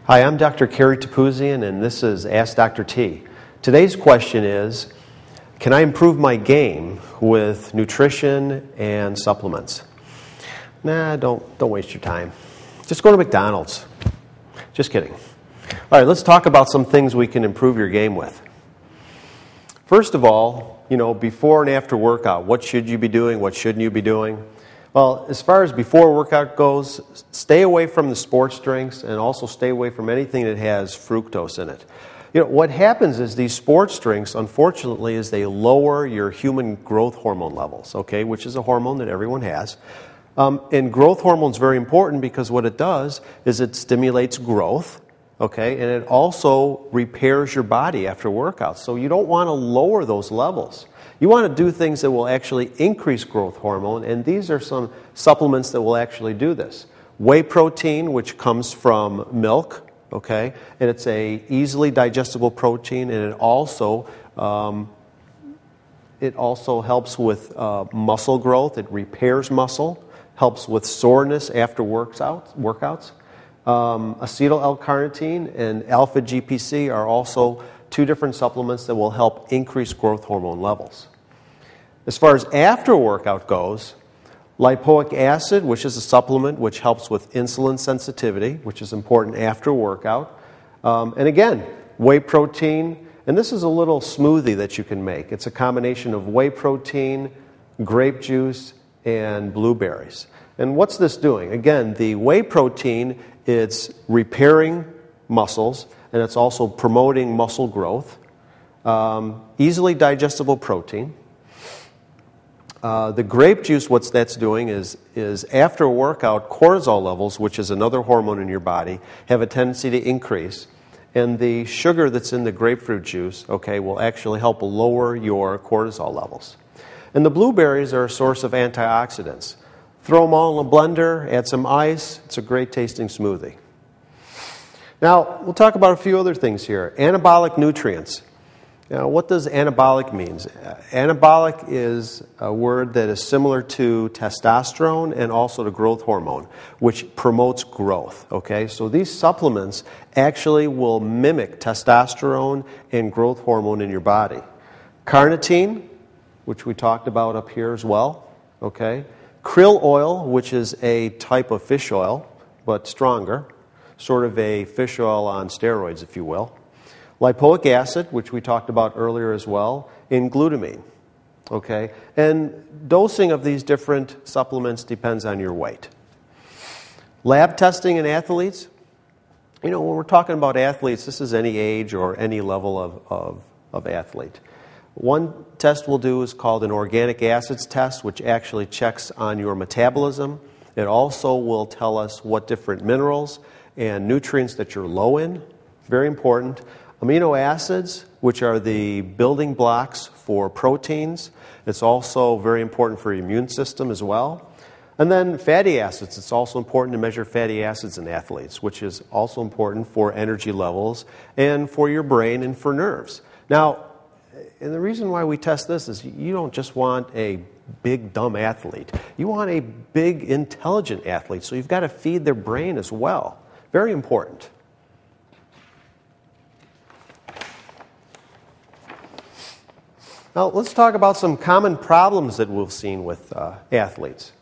Hi, I'm Dr. Keri Topouzian, and this is Ask Dr. T. Today's question is, can I improve my game with nutrition and supplements? Nah, don't waste your time. Just go to McDonald's. Just kidding. All right, let's talk about some things we can improve your game with. First of all, before and after workout, what should you be doing? What shouldn't you be doing? Well, as far as before workout goes, stay away from the sports drinks and also stay away from anything that has fructose in it. What happens is these sports drinks, unfortunately, is they lower your human growth hormone levels, okay, which is a hormone that everyone has. And growth hormone is very important because what it does is it stimulates growth, okay, and it also repairs your body after workouts. So you don't want to lower those levels. You want to do things that will actually increase growth hormone, and these are some supplements that will actually do this. Whey protein, which comes from milk, okay, and it's a easily digestible protein, and it also helps with muscle growth. It repairs muscle, helps with soreness after workouts. Acetyl L-carnitine and alpha GPC are also two different supplements that will help increase growth hormone levels. As far as after workout goes, lipoic acid, which is a supplement which helps with insulin sensitivity, which is important after workout. And again, whey protein, and this is a little smoothie that you can make. It's a combination of whey protein, grape juice, and blueberries. And what's this doing? Again, the whey protein, it's repairing muscles, and it's also promoting muscle growth. Easily digestible protein. The grape juice, what that's doing is after a workout, cortisol levels, which is another hormone in your body, have a tendency to increase. And the sugar that's in the grapefruit juice, okay, will actually help lower your cortisol levels. And the blueberries are a source of antioxidants. Throw them all in a blender, add some ice. It's a great tasting smoothie. Now, we'll talk about a few other things here. Anabolic nutrients. Now, what does anabolic mean? Anabolic is a word that is similar to testosterone and also to growth hormone, which promotes growth. Okay, so these supplements actually will mimic testosterone and growth hormone in your body. Carnitine, which we talked about up here as well. Okay, krill oil, which is a type of fish oil, but stronger. Sort of a fish oil on steroids, if you will. Lipoic acid, which we talked about earlier as well, and glutamine. Okay? And dosing of these different supplements depends on your weight. Lab testing in athletes. When we're talking about athletes, this is any age or any level of athlete. One test we'll do is called an organic acids test, which actually checks on your metabolism. It also will tell us what different minerals and nutrients that you're low in. Very important. Amino acids, which are the building blocks for proteins. It's also very important for your immune system as well. And then fatty acids. It's also important to measure fatty acids in athletes, which is also important for energy levels and for your brain and for nerves. Now, and the reason why we test this is you don't just want a big, dumb athlete. You want a big, intelligent athlete, so you've got to feed their brain as well. Very important. Now, let's talk about some common problems that we've seen with athletes.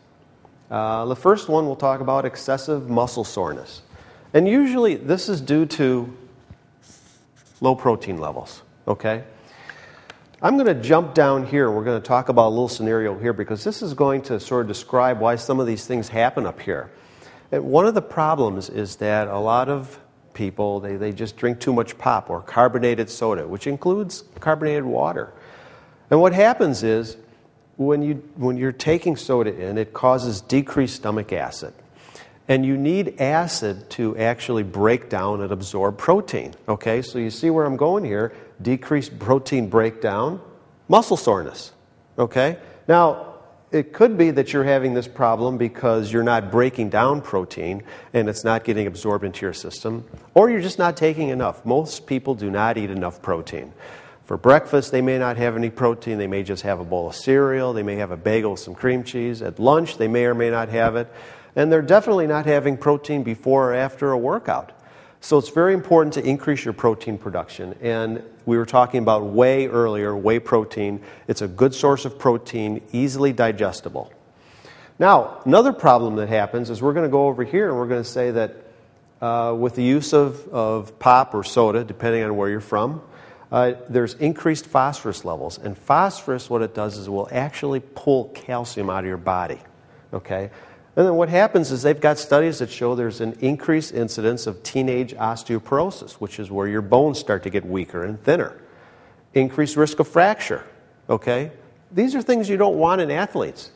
The first one we'll talk about excessive muscle soreness. And usually this is due to low protein levels, okay? I'm going to jump down here. We're going to talk about a little scenario here because this is going to sort of describe why some of these things happen up here. And one of the problems is that a lot of people, they just drink too much pop or carbonated soda, which includes carbonated water. And what happens is when you're taking soda in, it causes decreased stomach acid. And you need acid to actually break down and absorb protein. Okay, so you see where I'm going here. Decreased protein breakdown, muscle soreness. Okay, now it could be that you're having this problem because you're not breaking down protein and it's not getting absorbed into your system, or you're just not taking enough. Most people do not eat enough protein. For breakfast, they may not have any protein. They may just have a bowl of cereal. They may have a bagel with some cream cheese. At lunch, they may or may not have it. And they're definitely not having protein before or after a workout. So it's very important to increase your protein production. And we were talking about whey earlier, whey protein. It's a good source of protein, easily digestible. Now, another problem that happens is we're going to go over here and we're going to say that with the use of pop or soda, depending on where you're from, there's increased phosphorus levels. And phosphorus, what it does is it will actually pull calcium out of your body. Okay? And then what happens is they've got studies that show there's an increased incidence of teenage osteoporosis, which is where your bones start to get weaker and thinner. Increased risk of fracture. Okay? These are things you don't want in athletes.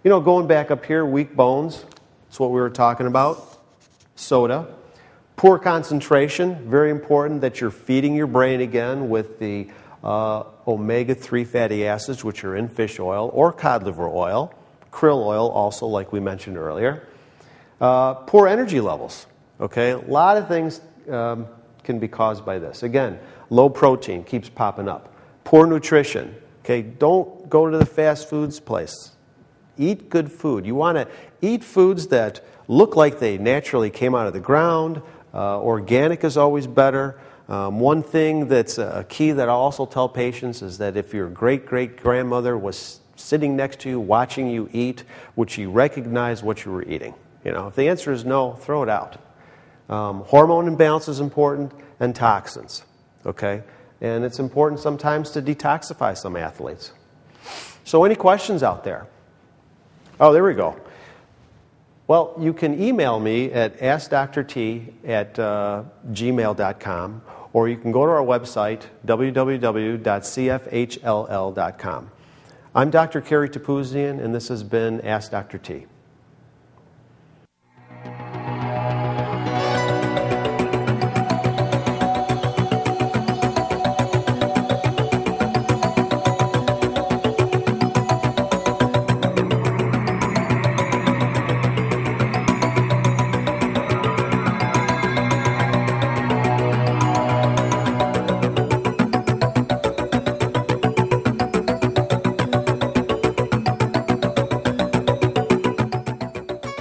You know, going back up here, weak bones, that's what we were talking about. Soda. Poor concentration, very important that you're feeding your brain again with the omega-3 fatty acids, which are in fish oil or cod liver oil. Krill oil also, like we mentioned earlier. Poor energy levels. Okay, a lot of things can be caused by this. Again, low protein keeps popping up. Poor nutrition. Okay, don't go to the fast foods place. Eat good food. You want to eat foods that look like they naturally came out of the ground. Organic is always better. One thing that's a key that I also tell patients is that if your great-great-grandmother was sitting next to you, watching you eat, would she recognize what you were eating? You know, if the answer is no, throw it out. Hormone imbalance is important, and toxins. Okay, and it's important sometimes to detoxify some athletes. So, any questions out there? Oh, there we go. Well, you can email me at askdrt@gmail.com, or you can go to our website, www.cfhll.com. I'm Dr. Keri Topouzian, and this has been Ask Dr. T.